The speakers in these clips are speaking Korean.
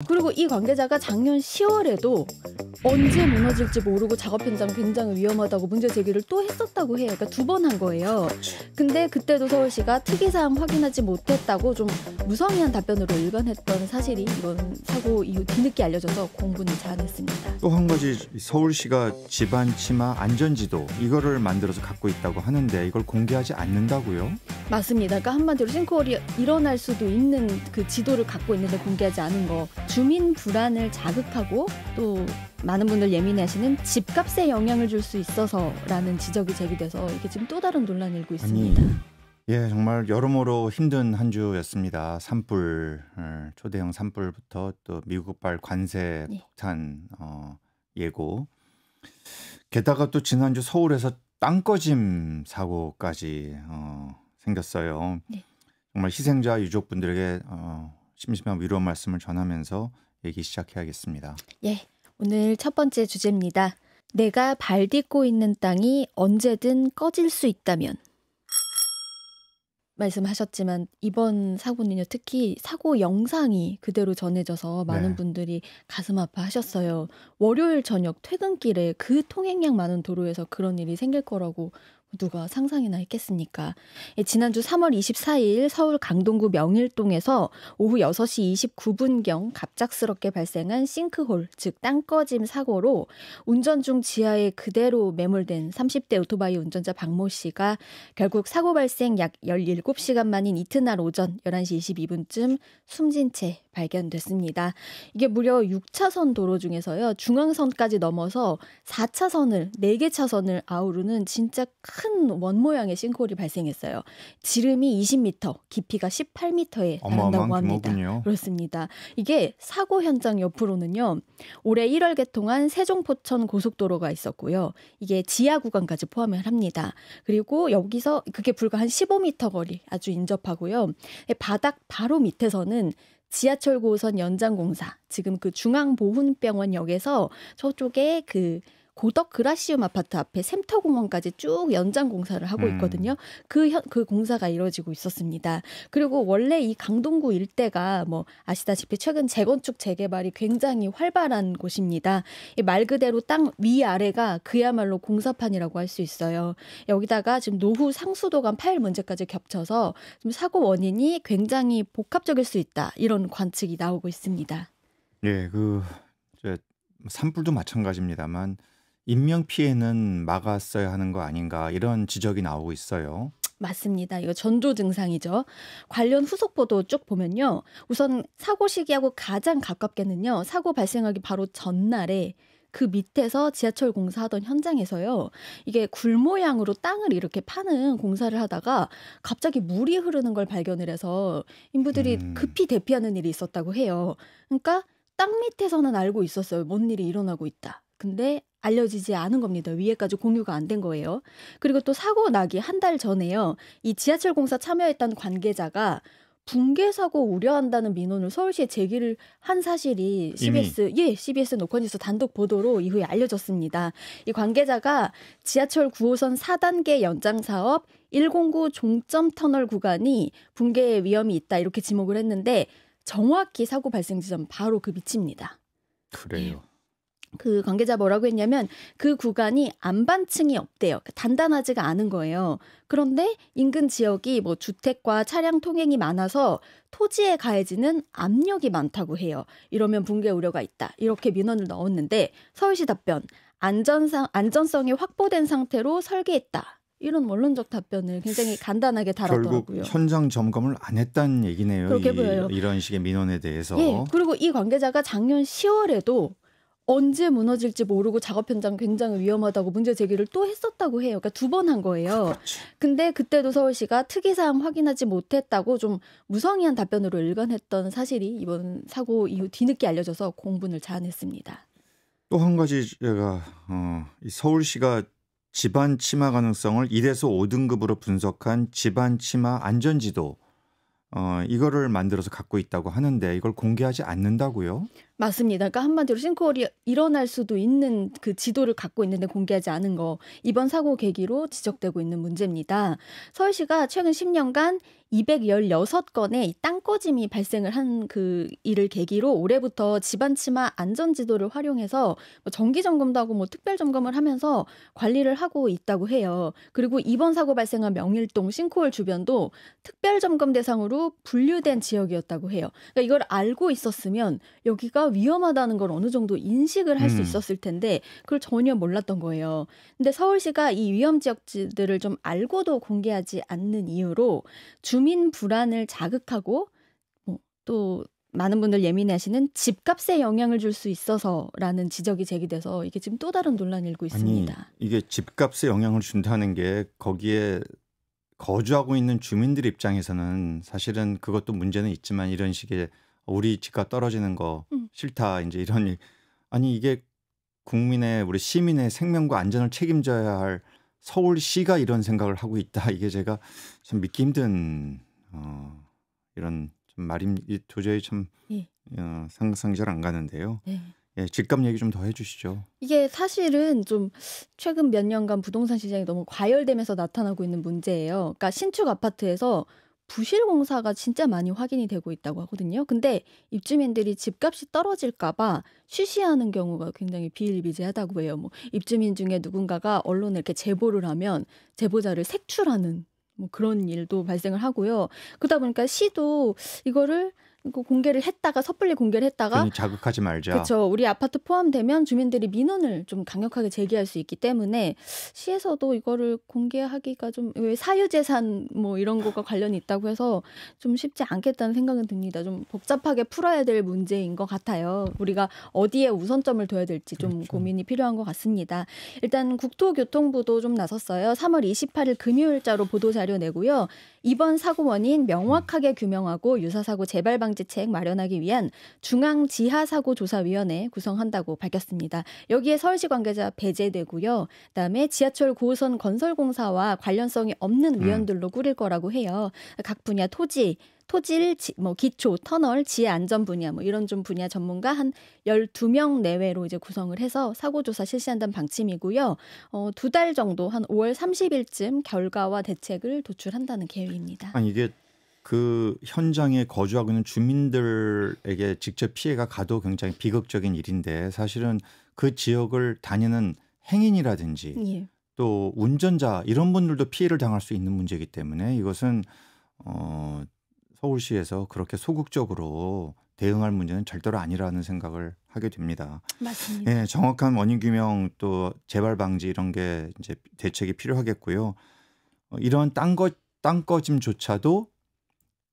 그리고 이 관계자가 작년 10월에도 언제 무너질지 모르고 작업 현장 굉장히 위험하다고 문제 제기를 또 했었다고 해요. 그러니까 2번 한 거예요. 근데 그때도 서울시가 특이사항 확인하지 못했다고 좀 무성의한 답변으로 일관했던 사실이 이번 사고 이후 뒤늦게 알려져서 공분을 자아냈습니다. 또 한 가지 서울시가 집안 치마 안전지도 이거를 만들어서 갖고 있다고 하는데 이걸 공개하지 않는다고요? 맞습니다. 그러니까 한마디로 싱크홀이 일어날 수도 있는 그 지도를 갖고 있는데 공개하지 않은 거. 주민 불안을 자극하고 또 많은 분들 예민해하시는 집값에 영향을 줄 수 있어서라는 지적이 제기돼서 이게 지금 또 다른 논란이 일고 있습니다. 예, 정말 여러모로 힘든 한 주였습니다. 산불, 초대형 산불부터 또 미국발 관세 폭탄 예고. 게다가 또 지난주 서울에서 땅꺼짐 사고까지 생겼어요. 네. 정말 희생자 유족분들에게 심심한 위로 말씀을 전하면서 얘기 시작해야겠습니다. 예, 오늘 첫 번째 주제입니다. 내가 발 딛고 있는 땅이 언제든 꺼질 수 있다면. 말씀하셨지만 이번 사고는요, 특히 사고 영상이 그대로 전해져서 많은 분들이 가슴 아파하셨어요. 월요일 저녁 퇴근길에 그 통행량 많은 도로에서 그런 일이 생길 거라고 누가 상상이나 했겠습니까? 지난주 3월 24일 서울 강동구 명일동에서 오후 6시 29분경 갑작스럽게 발생한 싱크홀, 즉 땅꺼짐 사고로 운전 중 지하에 그대로 매몰된 30대 오토바이 운전자 박모 씨가 결국 사고 발생 약 17시간 만인 이튿날 오전 11시 22분쯤 숨진 채 발견됐습니다. 이게 무려 6차선 도로 중에서요, 중앙선까지 넘어서 4차선을, 4개 차선을 아우르는 진짜 큰 원 모양의 싱크홀이 발생했어요. 지름이 20m, 깊이가 18m에 달한다고 합니다. 규모군요. 그렇습니다. 이게 사고 현장 옆으로는요, 올해 1월 개통한 세종포천 고속도로가 있었고요. 이게 지하 구간까지 포함을 합니다. 그리고 여기서 그게 불과 한 15m 거리, 아주 인접하고요. 바닥 바로 밑에서는 지하철 9호선 연장공사, 지금 그 중앙보훈병원역에서 저쪽에 그 고덕 그라시움 아파트 앞에 샘터공원까지 쭉 연장 공사를 하고 있거든요. 그 공사가 이루어지고 있었습니다. 그리고 원래 이 강동구 일대가 뭐 아시다시피 최근 재건축 재개발이 굉장히 활발한 곳입니다. 말 그대로 땅 위아래가 그야말로 공사판이라고 할 수 있어요. 여기다가 지금 노후 상수도관 파일 문제까지 겹쳐서 좀 사고 원인이 굉장히 복합적일 수 있다, 이런 관측이 나오고 있습니다. 예, 산불도 마찬가지입니다만 인명 피해는 막았어야 하는 거 아닌가, 이런 지적이 나오고 있어요. 맞습니다. 이거 전조 증상이죠. 관련 후속 보도 쭉 보면요, 우선 사고 시기하고 가장 가깝게는요, 사고 발생하기 바로 전날에 그 밑에서 지하철 공사하던 현장에서요, 이게 굴 모양으로 땅을 이렇게 파는 공사를 하다가 갑자기 물이 흐르는 걸 발견을 해서 인부들이 급히 대피하는 일이 있었다고 해요. 그러니까 땅 밑에서는 알고 있었어요. 뭔 일이 일어나고 있다. 근데 알려지지 않은 겁니다. 위에까지 공유가 안 된 거예요. 그리고 또 사고 나기 한 달 전에요, 이 지하철 공사 참여했던 관계자가 붕괴 사고 우려한다는 민원을 서울시에 제기를 한 사실이 CBS 노컷뉴스 단독 보도로 이후에 알려졌습니다. 이 관계자가 지하철 9호선 4단계 연장 사업 109 종점 터널 구간이 붕괴 위험이 있다, 이렇게 지목을 했는데 정확히 사고 발생 지점 바로 그 밑입니다. 그래요. 그 관계자 뭐라고 했냐면 그 구간이 안반층이 없대요. 단단하지가 않은 거예요. 그런데 인근 지역이 뭐 주택과 차량 통행이 많아서 토지에 가해지는 압력이 많다고 해요. 이러면 붕괴 우려가 있다, 이렇게 민원을 넣었는데 서울시 답변, 안전성이 확보된 상태로 설계했다, 이런 원론적 답변을 굉장히 간단하게 달았더라고요. 결국 현장 점검을 안 했다는 얘기네요. 그렇게 보여요. 이런 식의 민원에 대해서. 예, 그리고 이 관계자가 작년 10월에도 언제 무너질지 모르고 작업 현장 굉장히 위험하다고 문제 제기를 또 했었다고 해요. 그러니까 2번 한 거예요. 그렇지. 근데 그때도 서울시가 특이사항 확인하지 못했다고 좀 무성의한 답변으로 일관했던 사실이 이번 사고 이후 뒤늦게 알려져서 공분을 자아냈습니다. 또 한 가지 제가 이 서울시가 집안 치마 가능성을 1에서 5등급으로 분석한 집안 치마 안전지도 이거를 만들어서 갖고 있다고 하는데 이걸 공개하지 않는다고요? 맞습니다. 그러니까 한마디로 싱크홀이 일어날 수도 있는 그 지도를 갖고 있는데 공개하지 않은 거. 이번 사고 계기로 지적되고 있는 문제입니다. 서울시가 최근 10년간 216건의 땅 꺼짐이 발생을 한 그 일을 계기로 올해부터 집안 치마 안전 지도를 활용해서 뭐 정기 점검도 하고 뭐 특별 점검을 하면서 관리를 하고 있다고 해요. 그리고 이번 사고 발생한 명일동 싱크홀 주변도 특별 점검 대상으로 분류된 지역이었다고 해요. 그러니까 이걸 알고 있었으면 여기가 위험하다는 걸 어느 정도 인식을 할 수 음. 있었을 텐데 그걸 전혀 몰랐던 거예요. 근데 서울시가 이 위험 지역들을 좀 알고도 공개하지 않는 이유로 주민 불안을 자극하고 또 많은 분들 예민해하시는 집값에 영향을 줄 수 있어서라는 지적이 제기돼서 이게 지금 또 다른 논란이 일고 아니, 있습니다. 이게 집값에 영향을 준다는 게 거기에 거주하고 있는 주민들 입장에서는 사실은 그것도 문제는 있지만 이런 식의 우리 집값 떨어지는 거 음. 싫다 이제 이런 일. 아니 이게 국민의 우리 시민의 생명과 안전을 책임져야 할 서울시가 이런 생각을 하고 있다. 이게 제가 참 믿기 힘든 이런 좀 도저히 참 예. 상상이 잘 안 가는데요. 네. 예, 집값 얘기 좀 더 해주시죠. 이게 사실은 좀 최근 몇 년간 부동산 시장이 너무 과열되면서 나타나고 있는 문제예요. 그러니까 신축 아파트에서 부실 공사가 진짜 많이 확인이 되고 있다고 하거든요. 근데 입주민들이 집값이 떨어질까 봐 쉬쉬하는 경우가 굉장히 비일비재하다고 해요. 뭐 입주민 중에 누군가가 언론에 이렇게 제보를 하면 제보자를 색출하는 뭐 그런 일도 발생을 하고요. 그러다 보니까 시도 이거를 공개를 했다가 섣불리 공개를 했다가 괜히 자극하지 말자. 그렇죠. 우리 아파트 포함되면 주민들이 민원을 좀 강력하게 제기할 수 있기 때문에 시에서도 이거를 공개하기가 좀 왜 사유재산 뭐 이런 거가 관련이 있다고 해서 좀 쉽지 않겠다는 생각은 듭니다. 좀 복잡하게 풀어야 될 문제인 것 같아요. 우리가 어디에 우선점을 둬야 될지 좀 그렇죠. 고민이 필요한 것 같습니다. 일단 국토교통부도 좀 나섰어요. 3월 28일 금요일자로 보도자료 내고요. 이번 사고 원인 명확하게 규명하고 유사사고 재발 방지책 마련하기 위한 중앙지하사고조사위원회 구성한다고 밝혔습니다. 여기에 서울시 관계자 배제되고요. 그다음에 지하철 9호선 건설공사와 관련성이 없는 위원들로 꾸릴 거라고 해요. 각 분야 토질, 뭐 기초, 터널, 지하 안전 분야 뭐 이런 좀 분야 전문가 한 12명 내외로 이제 구성을 해서 사고 조사 실시한다는 방침이고요. 2달 정도 한 5월 30일쯤 결과와 대책을 도출한다는 계획입니다. 아니 이게 그 현장에 거주하고 있는 주민들에게 직접 피해가 가도 굉장히 비극적인 일인데 사실은 그 지역을 다니는 행인이라든지 예. 또 운전자 이런 분들도 피해를 당할 수 있는 문제이기 때문에 이것은 서울시에서 그렇게 소극적으로 대응할 문제는 절대로 아니라는 생각을 하게 됩니다. 맞습니다. 예, 정확한 원인 규명 또 재발 방지 이런 게 이제 대책이 필요하겠고요. 이런 땅 꺼짐조차도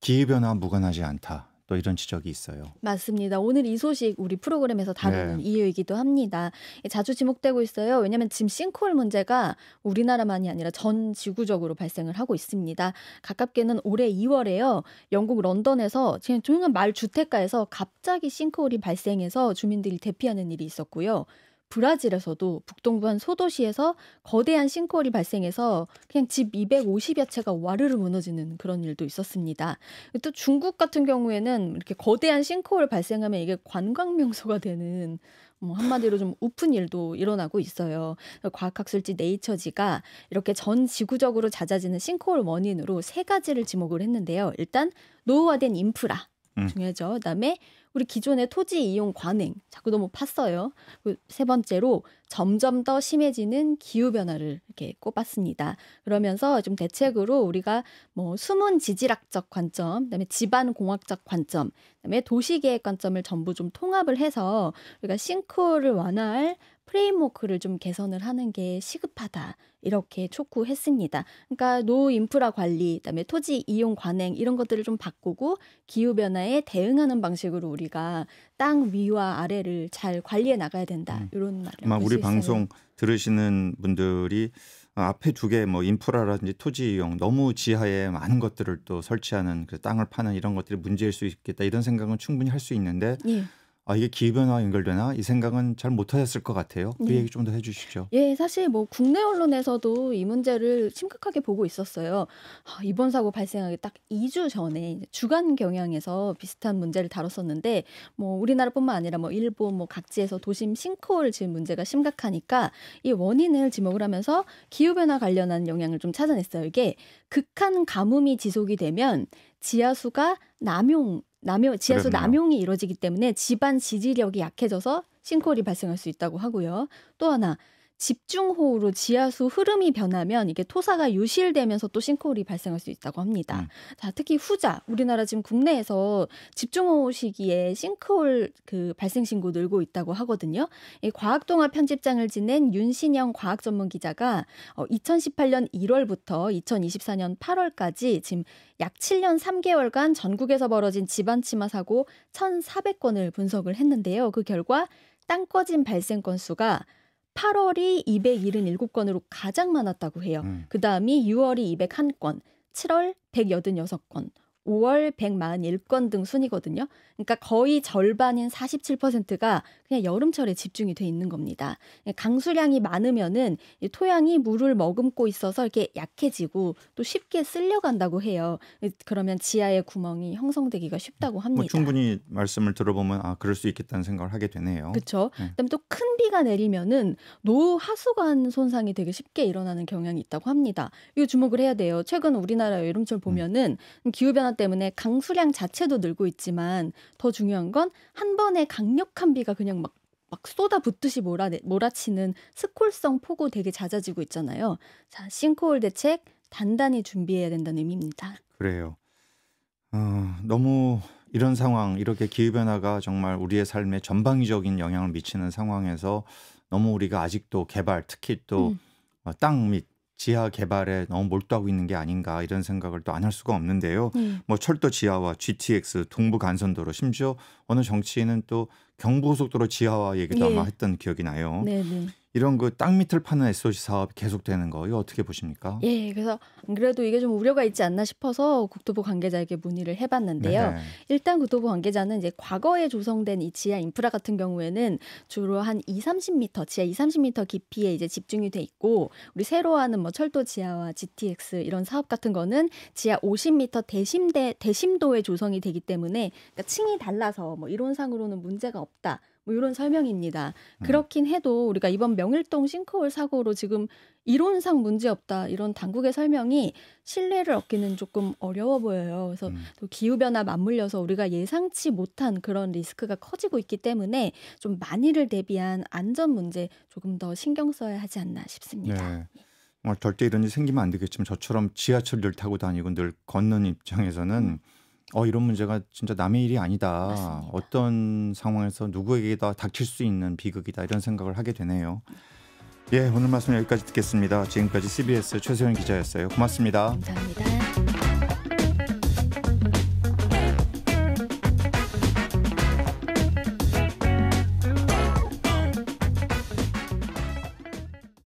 기후변화와 무관하지 않다. 또 이런 지적이 있어요. 맞습니다. 오늘 이 소식 우리 프로그램에서 다루는 네. 이유이기도 합니다. 자주 지목되고 있어요. 왜냐하면 지금 싱크홀 문제가 우리나라만이 아니라 전 지구적으로 발생을 하고 있습니다. 가깝게는 올해 2월에요. 영국 런던에서 그냥 조용한 마을 주택가에서 갑자기 싱크홀이 발생해서 주민들이 대피하는 일이 있었고요. 브라질에서도 북동부 한 소도시에서 거대한 싱크홀이 발생해서 그냥 집 250여 채가 와르르 무너지는 그런 일도 있었습니다. 또 중국 같은 경우에는 이렇게 거대한 싱크홀 발생하면 이게 관광 명소가 되는 뭐 한마디로 좀 우픈 일도 일어나고 있어요. 과학학술지 네이처지가 이렇게 전 지구적으로 잦아지는 싱크홀 원인으로 3가지를 지목을 했는데요. 일단 노후화된 인프라 중요하죠. 그다음에 우리 기존의 토지 이용 관행 자꾸 너무 팠어요. 세 번째로 점점 더 심해지는 기후 변화를 이렇게 꼽았습니다. 그러면서 좀 대책으로 우리가 뭐 수문 지질학적 관점, 그다음에 집안 공학적 관점, 그다음에 도시계획 관점을 전부 좀 통합을 해서 우리가 싱크홀을 완화할 프레임워크를 좀 개선을 하는 게 시급하다. 이렇게 촉구했습니다. 그러니까 노후 인프라 관리, 그다음에 토지 이용 관행 이런 것들을 좀 바꾸고 기후 변화에 대응하는 방식으로 우리가 땅 위와 아래를 잘 관리해 나가야 된다. 이런 말을 아마 할 수 우리 있어요. 방송 들으시는 분들이 앞에 2개 뭐 인프라라든지 토지 이용 너무 지하에 많은 것들을 또 설치하는 그 땅을 파는 이런 것들이 문제일 수 있겠다 이런 생각은 충분히 할 수 있는데 예. 아 이게 기후변화와 연결되나? 이 생각은 잘 못하셨을 것 같아요. 그 네. 얘기 좀 더 해주시죠. 예, 사실 뭐 국내 언론에서도 이 문제를 심각하게 보고 있었어요. 이번 사고 발생하기 딱 2주 전에 이제 주간 경향에서 비슷한 문제를 다뤘었는데 뭐 우리나라뿐만 아니라 뭐 일본 뭐 각지에서 도심 싱크홀 지금 문제가 심각하니까 이 원인을 지목을 하면서 기후변화 관련한 영향을 좀 찾아냈어요. 이게 극한 가뭄이 지속이 되면 지하수가 지하수 그럼요. 남용이 이루어지기 때문에 지반 지지력이 약해져서 싱크홀이 발생할 수 있다고 하고요. 또 하나 집중호우로 지하수 흐름이 변하면 이게 토사가 유실되면서 또 싱크홀이 발생할 수 있다고 합니다. 음. 자, 특히 후자 우리나라 지금 국내에서 집중호우 시기에 싱크홀 그 발생 신고 늘고 있다고 하거든요. 이 과학동화 편집장을 지낸 윤신영 과학 전문 기자가 2018년 1월부터 2024년 8월까지 지금 약 7년 3개월간 전국에서 벌어진 집안 침하 사고 1,400건을 분석을 했는데요. 그 결과 땅 꺼짐 발생 건수가 8월이 277건으로 가장 많았다고 해요. 음. 그다음이 6월이 201건, 7월 186건, 5월 141건 등 순이거든요. 그러니까 거의 절반인 47%가 그냥 여름철에 집중이 돼 있는 겁니다. 강수량이 많으면은 이 토양이 물을 머금고 있어서 이렇게 약해지고 또 쉽게 쓸려간다고 해요. 그러면 지하에 구멍이 형성되기가 쉽다고 뭐 합니다. 충분히 말씀을 들어보면 아 그럴 수 있겠다는 생각을 하게 되네요. 그렇죠. 네. 그다음에 또 큰 비가 내리면은 노하수관 손상이 되게 쉽게 일어나는 경향이 있다고 합니다. 이거 주목을 해야 돼요. 최근 우리나라 여름철 보면은 기후 변화 때문에 강수량 자체도 늘고 있지만 더 중요한 건 한 번에 강력한 비가 그냥 막 쏟아붓듯이 몰아치는 스콜성 폭우 되게 잦아지고 있잖아요. 자, 싱크홀 대책 단단히 준비해야 된다는 의미입니다. 그래요. 너무 이런 상황, 이렇게 기후변화가 정말 우리의 삶에 전방위적인 영향을 미치는 상황에서 너무 우리가 아직도 개발, 특히 또 음, 땅 및 지하 개발에 너무 몰두하고 있는 게 아닌가 이런 생각을 또 안 할 수가 없는데요. 네. 뭐 철도 지하화, GTX, 동부 간선도로, 심지어 어느 정치인은 또 경부고속도로 지하화 얘기도 아마 예. 했던 기억이 나요. 네네. 이런 그 땅 밑을 파는 SOC 사업 계속되는 거 이거 어떻게 보십니까? 예, 그래서 안 그래도 이게 좀 우려가 있지 않나 싶어서 국토부 관계자에게 문의를 해봤는데요. 네. 일단 국토부 관계자는 이제 과거에 조성된 이 지하 인프라 같은 경우에는 주로 한 2, 30m, 지하 2, 30m 깊이에 이제 집중이 돼 있고 우리 새로 하는 뭐 철도 지하와 GTX 이런 사업 같은 거는 지하 50m 대심도에 조성이 되기 때문에 그러니까 층이 달라서 뭐 이론상으로는 문제가 없다. 뭐 이런 설명입니다. 그렇긴 해도 우리가 이번 명일동 싱크홀 사고로 지금 이론상 문제없다 이런 당국의 설명이 신뢰를 얻기는 조금 어려워 보여요. 그래서 또 기후변화 맞물려서 우리가 예상치 못한 그런 리스크가 커지고 있기 때문에 좀 만일을 대비한 안전 문제 조금 더 신경 써야 하지 않나 싶습니다. 네. 절대 이런 일이 생기면 안 되겠지만 저처럼 지하철을 타고 다니고 늘 걷는 입장에서는 이런 문제가 진짜 남의 일이 아니다. 맞습니다. 어떤 상황에서 누구에게도 닥칠 수 있는 비극이다. 이런 생각을 하게 되네요. 예, 오늘 말씀 여기까지 듣겠습니다. 지금까지 CBS 최소영 기자였어요. 고맙습니다. 감사합니다.